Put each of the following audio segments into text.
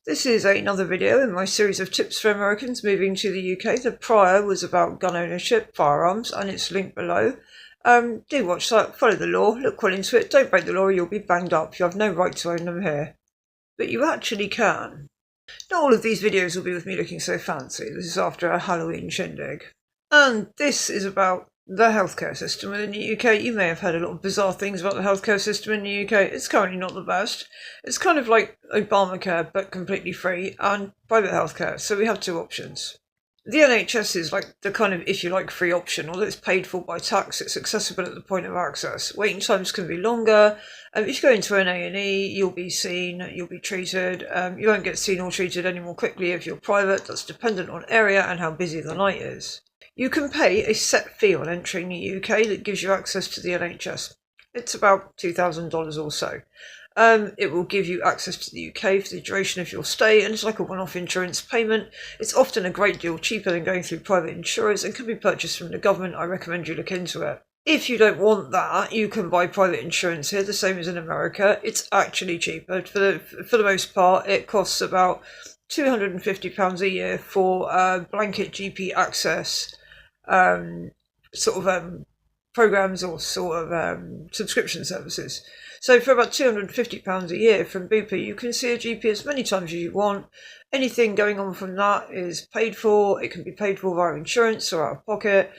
This is another video in my series of tips for Americans moving to the UK. The prior was about gun ownership, firearms, and it's linked below. Do watch that, follow the law, look well into it, don't break the law or you'll be banged up. You have no right to own them here. But you actually can. Not all of these videos will be with me looking so fancy. This is after a Halloween shindig. And this is about the healthcare system in the UK. You may have heard a lot of bizarre things about the healthcare system in the UK. It's currently not the best. It's kind of like Obamacare, but completely free, and private healthcare. So we have two options. The NHS is like the kind of, if you like, free option. Although it's paid for by tax, it's accessible at the point of access. Waiting times can be longer. If you go into an A&E, you'll be seen, you'll be treated. You won't get seen or treated any more quickly if you're private. That's dependent on area and how busy the night is. You can pay a set fee on entering the UK that gives you access to the NHS. It's about $2,000 or so. It will give you access to the UK for the duration of your stay, and it's like a one-off insurance payment. It's often a great deal cheaper than going through private insurers and can be purchased from the government. I recommend you look into it. If you don't want that, you can buy private insurance here, the same as in America. It's actually cheaper. For the most part, it costs about £250 a year for blanket GP access programs or subscription services. So for about £250 a year from Bupa, you can see a GP as many times as you want. Anything going on from that is paid for. It can be paid for via insurance or out of pocket.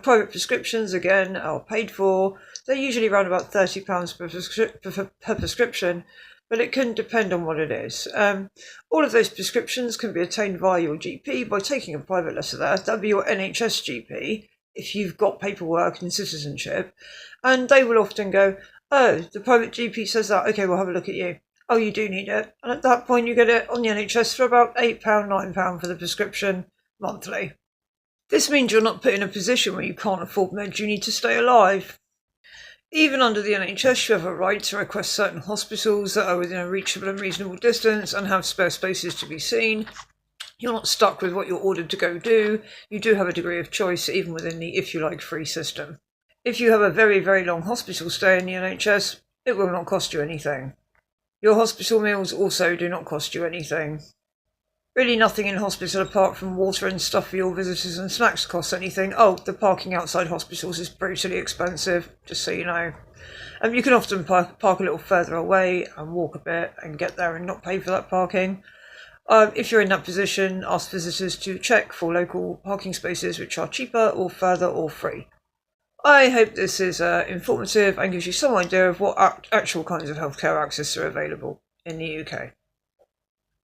Private prescriptions, again, are paid for. They're usually around about £30 per prescription, but it can depend on what it is. All of those prescriptions can be obtained via your GP by taking a private letter there. That'd be your NHS GP, if you've got paperwork and citizenship. And they will often go, oh, the private GP says that, okay, we'll have a look at you. Oh, you do need it. And at that point, you get it on the NHS for about £8, £9 for the prescription monthly. This means you're not put in a position where you can't afford meds, you need to stay alive. Even under the NHS, you have a right to request certain hospitals that are within a reachable and reasonable distance and have spare spaces to be seen. You're not stuck with what you're ordered to go do. You do have a degree of choice, even within the, if you like, free system. If you have a very, very long hospital stay in the NHS, it will not cost you anything. Your hospital meals also do not cost you anything. Really nothing in hospital apart from water and stuff for your visitors and snacks costs anything. Oh, the parking outside hospitals is brutally expensive, just so you know. You can often park a little further away and walk a bit and get there and not pay for that parking. If you're in that position, ask visitors to check for local parking spaces which are cheaper or further or free. I hope this is informative and gives you some idea of what actual kinds of healthcare access are available in the UK.